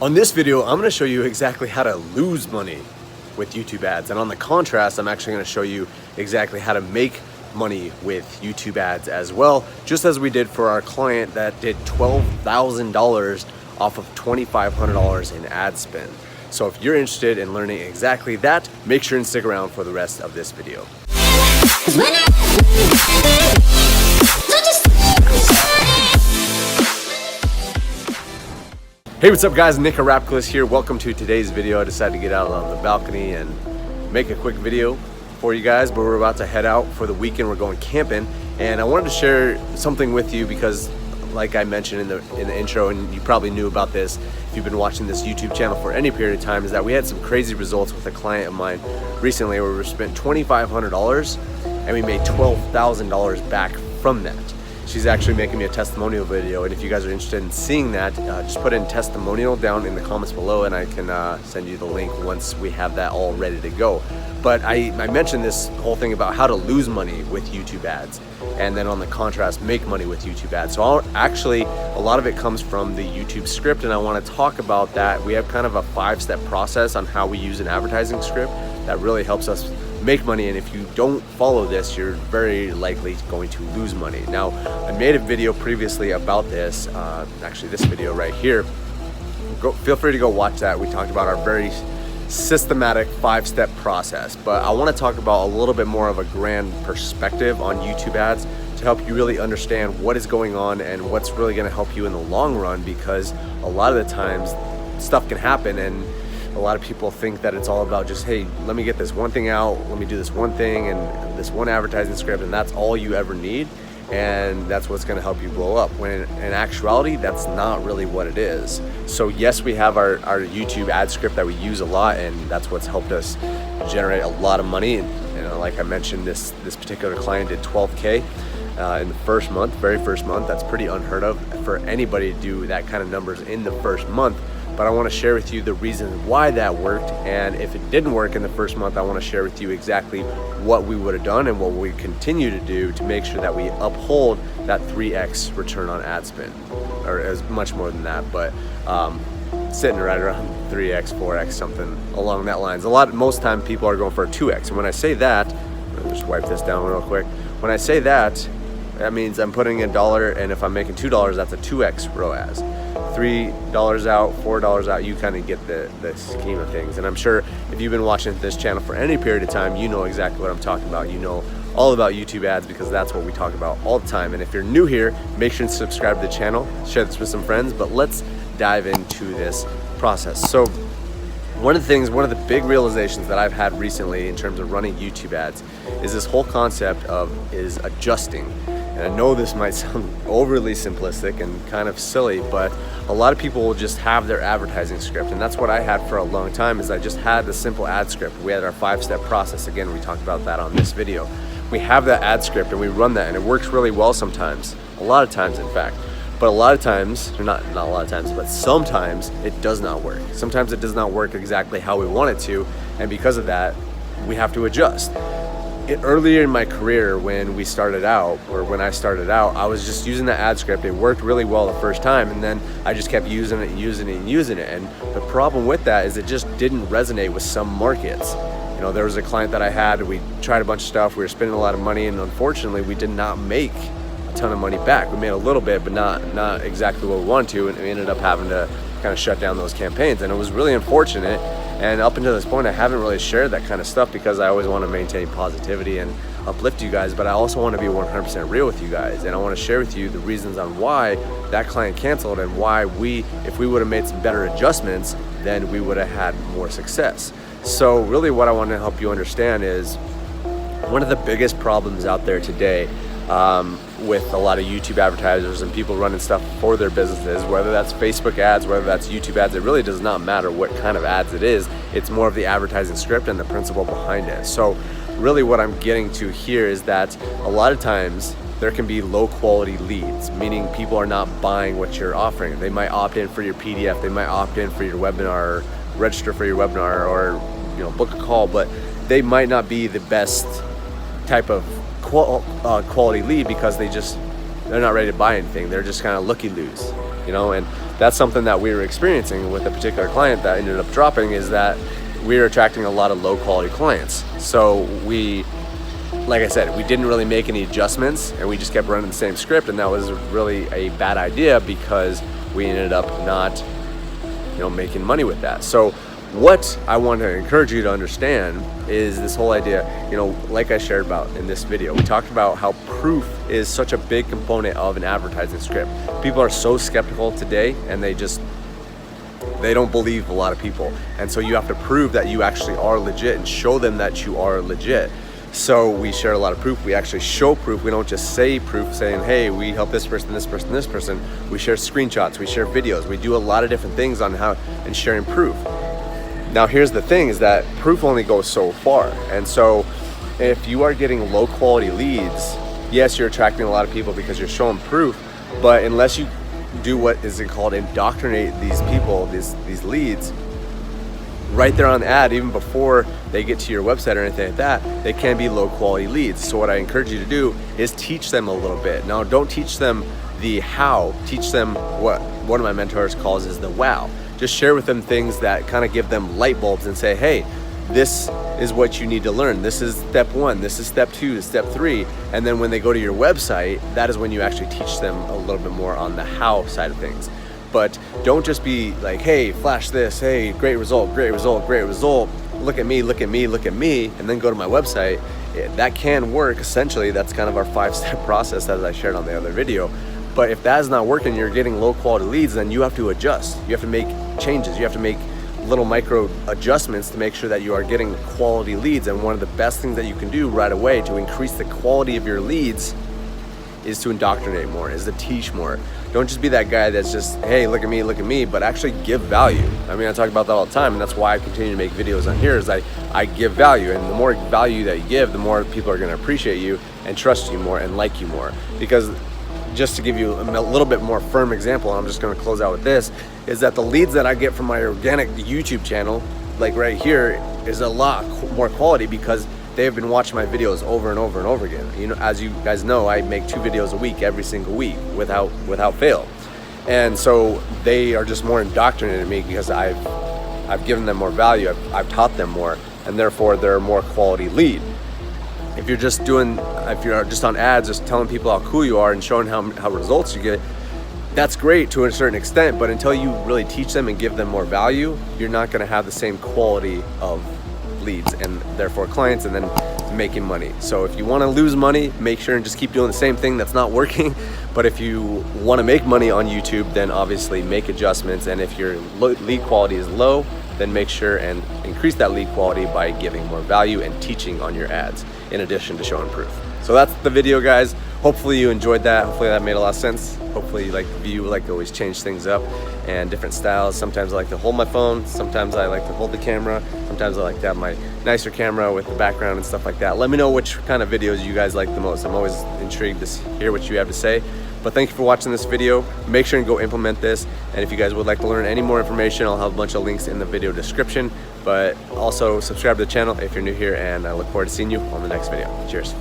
On this video, I'm going to show you exactly how to lose money with YouTube ads. And on the contrast, I'm actually going to show you exactly how to make money with YouTube ads as well, just as we did for our client that did $12,000 off of $2,500 in ad spend. So if you're interested in learning exactly that, make sure and stick around for the rest of this video. Hey, what's up guys? Nick Rapkless here. Welcome to today's video. I decided to get out on the balcony and make a quick video for you guys, but we're about to head out for the weekend. We're going camping, and I wanted to share something with you because like I mentioned in the intro, and you probably knew about this if you've been watching this YouTube channel for any period of time, is that we had some crazy results with a client of mine recently where we spent $2,500 and we made $12,000 back from that. She's actually making me a testimonial video, and if you guys are interested in seeing that, just put in testimonial down in the comments below and I can send you the link once we have that all ready to go. But I mentioned this whole thing about how to lose money with YouTube ads, and then on the contrast, make money with YouTube ads. So a lot of it comes from the YouTube script, and I want to talk about that. We have kind of a 5-step process on how we use an advertising script that really helps us make money, and if you don't follow this, you're very likely going to lose money. Now, I made a video previously about this, actually this video right here. Feel free to go watch that. We talked about our very systematic 5-step process, but I want to talk about a little bit more of a grand perspective on YouTube ads to help you really understand what is going on and what's really going to help you in the long run, because a lot of the times stuff can happen and a lot of people think that it's all about just, hey, let me get this one thing out, let me do this one thing and this one advertising script, and that's all you ever need, and that's what's going to help you blow up, when in actuality that's not really what it is. So yes, we have our YouTube ad script that we use a lot, and that's what's helped us generate a lot of money. And like I mentioned, this particular client did 12K in the first month, very first month. That's pretty unheard of for anybody to do that kind of numbers in the first month. But I want to share with you the reasons why that worked, and if it didn't work in the first month, I want to share with you exactly what we would have done and what we continue to do to make sure that we uphold that 3x return on ad spend, or as much more than that, but sitting right around 3x, 4x, something along that lines. Most time people are going for a 2x, and when I say that, let me just wipe this down real quick. When I say that, that means I'm putting $1, and if I'm making $2, that's a 2x ROAS. $3 out, $4 out, you kind of get the scheme of things. And I'm sure if you've been watching this channel for any period of time, you know exactly what I'm talking about. You know all about YouTube ads, because that's what we talk about all the time. And if you're new here, make sure to subscribe to the channel, share this with some friends, but let's dive into this process. So one of the big realizations that I've had recently in terms of running YouTube ads is this whole concept of adjusting. And I know this might sound overly simplistic and kind of silly, but a lot of people will just have their advertising script, and that's what I had for a long time. Is I just had the simple ad script. We had our 5-step process. Again, we talked about that on this video. We have that ad script and we run that, and it works really well sometimes, a lot of times in fact. But a lot of times, or not a lot of times, but sometimes it does not work. Sometimes it does not work exactly how we want it to, and because of that, we have to adjust. Earlier in my career, when I started out, I was just using the ad script. It worked really well the first time, and then I just kept using it. And the problem with that is it just didn't resonate with some markets. You know, there was a client that I had, we tried a bunch of stuff, we were spending a lot of money, and unfortunately we did not make a ton of money back. We made a little bit, but not exactly what we wanted to, and we ended up having to kind of shut down those campaigns, and it was really unfortunate. And up until this point, I haven't really shared that kind of stuff because I always want to maintain positivity and uplift you guys, but I also want to be 100% real with you guys, and I want to share with you the reasons on why that client canceled, and why if we would have made some better adjustments, then we would have had more success. So really what I want to help you understand is one of the biggest problems out there today with a lot of YouTube advertisers and people running stuff for their businesses, whether that's Facebook ads, whether that's YouTube ads, it really does not matter what kind of ads it is. It's more of the advertising script and the principle behind it. So really what I'm getting to here is that a lot of times there can be low quality leads, meaning people are not buying what you're offering. They might opt in for your PDF, they might opt in for your webinar, or register for your webinar, or book a call, but they might not be the best type of quality lead because they're not ready to buy anything. They're just kind of looky-loos, and that's something that we were experiencing with a particular client that ended up dropping, is that we were attracting a lot of low quality clients. So we, like I said, we didn't really make any adjustments, and we just kept running the same script, and that was really a bad idea because we ended up not, making money with that. So what I want to encourage you to understand is this whole idea, like I shared about in this video, we talked about how proof is such a big component of an advertising script. People are so skeptical today, and they don't believe a lot of people. And so you have to prove that you actually are legit and show them that you are legit. So we share a lot of proof. We actually show proof. We don't just say proof saying, hey, we help this person, this person, this person. We share screenshots, we share videos. We do a lot of different things on how and sharing proof. Now here's the thing, is that proof only goes so far. And so if you are getting low quality leads, yes, you're attracting a lot of people because you're showing proof, but unless you do what is called indoctrinate these people, these leads, right there on the ad, even before they get to your website or anything like that, they can be low quality leads. So what I encourage you to do is teach them a little bit. Now, don't teach them the how, teach them what one of my mentors calls is the wow. Just share with them things that kind of give them light bulbs and say, hey, this is what you need to learn. This is step 1, this is step 2, step 3. And then when they go to your website, that is when you actually teach them a little bit more on the how side of things. But don't just be like, hey, flash this, hey, great result, great result, great result. Look at me, look at me, look at me, and then go to my website. That can work, essentially. That's kind of our 5-step process as I shared on the other video. But if that is not working, you're getting low quality leads, then you have to adjust. You have to make changes. You have to make little micro adjustments to make sure that you are getting quality leads. And one of the best things that you can do right away to increase the quality of your leads is to indoctrinate more, is to teach more. Don't just be that guy that's just, hey, look at me, but actually give value. I mean, I talk about that all the time, and that's why I continue to make videos on here, is I give value. And the more value that you give, the more people are gonna appreciate you and trust you more and like you more. Because just to give you a little bit more firm example, and I'm just gonna close out with this, is that the leads that I get from my organic YouTube channel, like right here, is a lot more quality because they've been watching my videos over and over and over again. As you guys know, I make 2 videos a week, every single week, without fail. And so they are just more indoctrinated in me because I've given them more value, I've taught them more, and therefore they're a more quality lead. If you're just on ads, just telling people how cool you are and showing how results you get, that's great to a certain extent, but until you really teach them and give them more value, you're not gonna have the same quality of leads and therefore clients, and then making money. So if you want to lose money, make sure and just keep doing the same thing that's not working. But if you want to make money on YouTube, then obviously make adjustments. And if your lead quality is low, then make sure and increase that lead quality by giving more value and teaching on your ads in addition to showing proof. So that's the video, guys. Hopefully you enjoyed that. Hopefully that made a lot of sense. Hopefully you like the view. I like to always change things up and different styles. Sometimes I like to hold my phone. Sometimes I like to hold the camera. Sometimes I like to have my nicer camera with the background and stuff like that. Let me know which kind of videos you guys like the most. I'm always intrigued to hear what you have to say. But thank you for watching this video. Make sure and go implement this. And if you guys would like to learn any more information, I'll have a bunch of links in the video description. But also subscribe to the channel if you're new here, and I look forward to seeing you on the next video. Cheers.